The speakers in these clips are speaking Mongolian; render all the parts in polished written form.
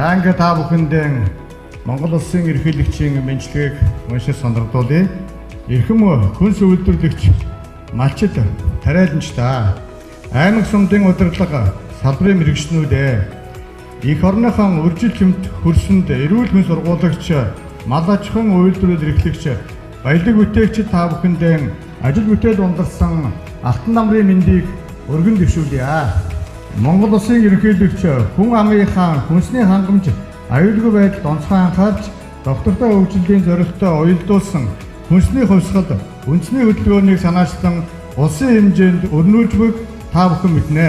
За ингээд та бүхэндээ Монгол Улсын ерөнхийлөгчийн мэдлэгийг уншиж сонирхолтой. Эрхэм хүнс үйлдвэрлэгч малчид тариаланч та аймаг сумдын удирдлага салбарын мэргэжчнүүдээ их орныхон үржил хэмт хөрсөнд эрүүл мэндийн сургуулагч мал аж ахуйн үйлдвэрлэл эрхлэгч баялаг бүтээгчид та бүхэндээ ажил бүтээл ундарсан алтан намрын мэндийг өргөн дэвшүүлье. Монгол Улсын ерөнхийлөгч хүн амынхаа хүнсний хангамж аюулгүй байдалд онцгой анхаарч доктортой хөгжлийн зорилготой уялдуулсан хүнсний хувьсгал үндэсний хөдөлгөөнийг санаачлан улсын хэмжээнд өрнүүлж буйг та бүхэн мэднэ.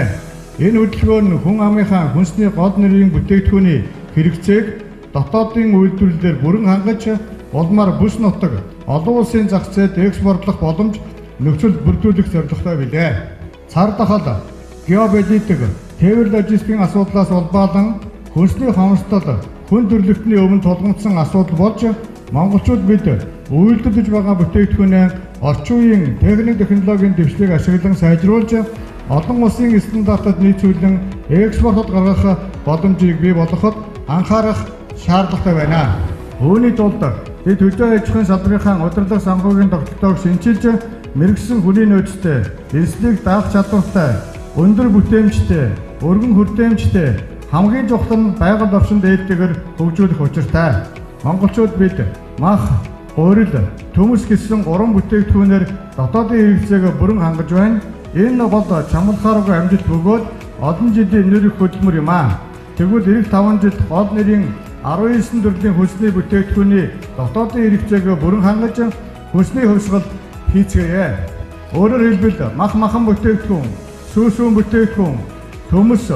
Энэ хөдөлгөөн нь хүн амынхаа хүнсний гол нэрийн бүтээгдэхүүний хэрэгцээг дотоодын үйлдвэрлэлээр бүрэн хангаж улмаар бүс нутаг олон улсын зах зээлд экспортлох боломж нөхцөл бүрдүүлэх зорилготой билээ. Цар тахал геополитик, тээвэр логистикийн асуудлаас улбаалan хүнсний хомсдол хүн төрөлхтний өмнө тулгамдсан асуудал болж монголчууд бид үйлдвэрлэж байгаа бүтээгдэхүүнээ орчин үеийн технологийн дэвшлиг ашиглан сайжруулж олон улсын стандартад нийцүүлэн экспортод гаргах боломжийг бий болгоход анхаарах шаардлагатай байна. Үүний тулд бид хөдөө аж ахуйн салбарынхаа удирдлага санхүүгийн тогтолцоог шинчилж мэрэгсэн хүний нөөцтэй, эрсдлийг даах чадвартай, өндөр бүтээмжтэй, өргөн хүртээмжтэй, хамгийн чухал нь байгаль орчинд ээлжтэйгээр хөгжүүлэх учиртай. Монголчууд бид мах, гурил, төмөс гэсэн 3 бүтээгдэхүүнээр дотоодын хэрэгцээг бүрэн хангаж байна. Энэ бол чамлахааргүй амжилт бөгөөд олон жилийн нэр их хөдөлмөр юм аа. Тэгвэл эх 5 жил гол нэрийн 19 төрлийн хүнсний бүтээгдэхүүний дотоодын хэрэгцээг бүрэн хангаж хүнсний хувьсгал хийцгээе. Өөрөөр хэлбэл махан бүтээгдэхүүн, сүүсүүн бүтээгдэхүүн, төмөс,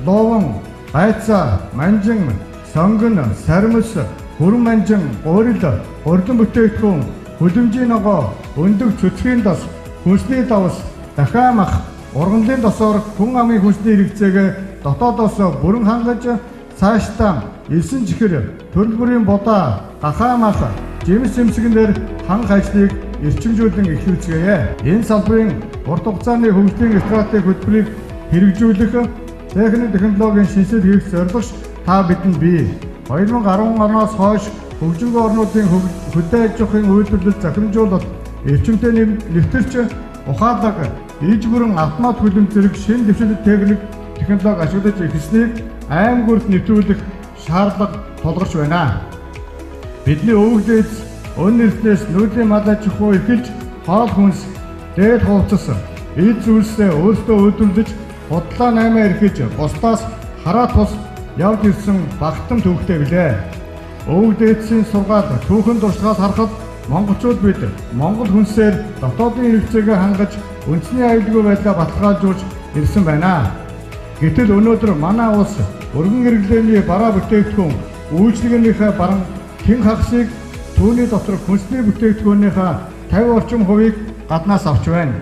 ловон, байцаа, манжин, сонгон, сармис, хүрэн манжин, гурил, урдан бүтээгдэхүүн, хүлэмжийн ногоо, өндөг цэцгийн дос, хүнсний давс, дахиад мах, ургамлын досоор хүн амын хүнсний хэрэгцээг дотоодоос бүрэн хангаж цаашдаа элсэн чихэр, төрөл бүрийн бодаа, гахаа мах, жимс зэмсгэнээр ханх ажлыг эрчимжүүлэн эхлүүлцгээе. Энэ салбарын урт хугацааны хөгжлийн стратеги хөтөлбөрийг хэрэгжүүлэх технологийн шинжилгээ хийх зорилгоч та бидэнд бий. 2010 оноос хойш хөгжингүй орнуудын хөдөө аж ахуйн үйлдвэрлэл захирамжуулалт эрчимтэй нэвтэрч ухаалаг иж бүрэн автомат хүлэмж зэрэг шинэ дэвшилт технологи ашиглаж эхэлснийг аймаг бүрт нэвтрүүлэх шаардлага тулгарч байна. Бидний өвөглөөд өнө эртнээс нүүдлийн мал аж ахуй эхэлж хоол хүнс, дээд хувцас, эд зүйлсээ өөрсдөө үйлдвэрлэж бодлоо 8 эрхэж бусдаас хараа тус явж ирсэн багтан төвхтэй билээ. Өвөглөөдсийн сургаал түүхэн туршлагаас харахад монголчууд бид монгол хүнсээр дотоодын хэрэгцээг хангаж үндэсний аюулгүй байдлаа баталгаажуулж ирсэн байна. Гэтэл өнөөдөр манай улс өргөн хэрэглээний бараа бүтээгдэхүүн үйлчлэгнийхээ баран хэн хагасыг түүний дотор хүнсний бүтээгдэхүүнийхээ 50 орчим хувийг гаднаас авч байна.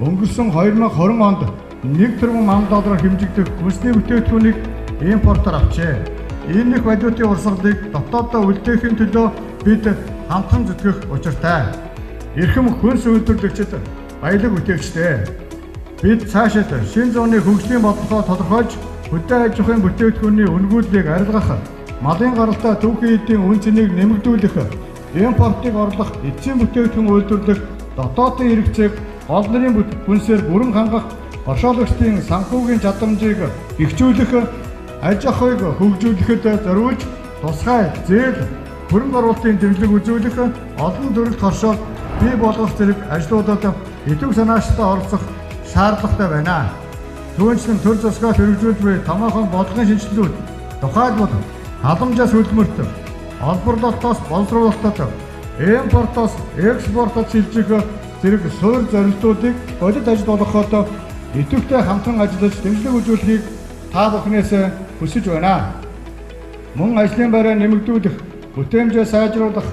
Өнгөрсөн 2020 онд 1 тэрбум $1 хэмжигдэх хүнсний бүтээгдэхүүнийг импортоор авчээ. Энэ их валютын урсгалыг дотооддоо үлдээхийн төлөө бид хамтхан зүтгэх учиртай. Эрхэм хүнс үйлдвэрлэгчид, баялаг бүтээгчтэй. Бид цаашид шинэ зууны хөгжлийн бодлогоо тодорхойлж хөдөө аж ахуйн бүтээгдэхүүний үнгүүллийг арилгах, малын гаралтай түүхийн эдийн үн цэнийг нэмэгдүүлэх, импортыг орлох, эцсийн бүтээгдэхүүн үйлдвэрлэх, дотоодын хэрэгцээг гол нэрийн хүнсээр бүрэн хангах, оршуулагчдын санхүүгийн чадамжийг бэхжүүлэх, аж ахуйг хөгжүүлэхэд зориулж тусгай зээл, хөрөнгө оруулалтын дэмжлэг үзүүлэх, олон төрөлт хоршоог бий болгох зэрэг ажлуудад идэвх санаачтай оролцох шаардлагатай байна. Түүнчлэн төр засгаас хэрэгжүүлж буй томоохон бодлогын шинжилгүүд тухайлбал халамжаас хөдөлмөрт, олборлолтоос боловсруулалтад, импортоос экспортод шилжих зэрэг суурь зорилтуудыг бодит ажил болгоход идэвхтэй хамтран ажиллаж дэмжлэг үзүүлэхийг та бүхнээс хүсэж байна. Мөн ажлын байраа нэмэгдүүлэх, бүтээмжээ сайжруулах,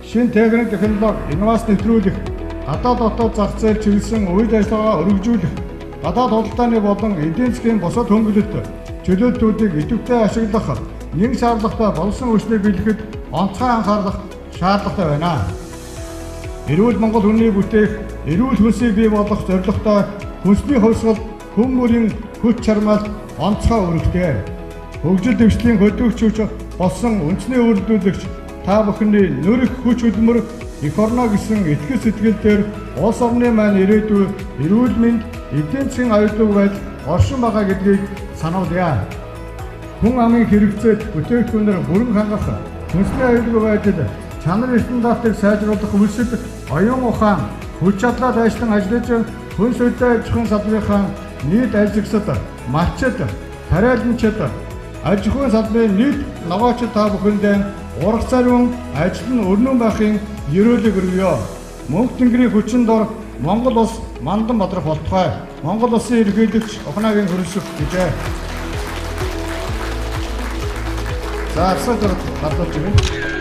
шинэ технологи, инновац нэвтрүүлэх, гадаад дотоод зах зээл чиглэсэн үйл ажиллагаа өргөжүүлэх, гадаад худалдааны болон эдийн засгийн бусад хөнгөлөлт чөлөөлтүүдийг идэвхтэй ашиглах, нэг шаардлагатай болсон хүчнийг бэлгэхэд онцгой анхаарах шаардлагатай байна. Эрүүл Монгол хүний бүтээх, эрүүл хүнсийг бий болгох зорилготой хүнсний хувьсгал хүн бүрийн хүч чармаалт онцгой өргөтэй. Хөгжил дэвшлийн хөдөлгөгч болсон үндэсний үйлдвэрлэгч та бүхний нөрөх хүч хөдөлмөр эх орно гэсэн итгэл сэтгэлээр улс орны маань ирээдүй эрүүл мэнд, эдийн засгийн аюулгүй байдал оршин байгаа гэдгийг сануулъя. Хүн амын хэрэгцээд бүтээгдэхүүнээр бүрэн хангах, хүнсний аюулгүй байдал, чанар стандартыг сайжруулах үйлсэд оюун ухаан, хүч чадлаар ажиллан ажиллаж хүнс хөдөө аж ахуйн салбарынхаа нийт ажилчид, малчид, тариаланчид, аж ахуйн салбарын нийт ногоочид та бүхэндээ урах цариун ажил нь өрнөн байхын ерөөлөг өргөё. Мөнх тэнгэрийн хүчин дор Монгол улс мандан бодрох болтугай. Монгол улсын ерөнхийлөгч Ухнагийн хөрөлсөх гэжээ. За асуулт гаргаж ирээ.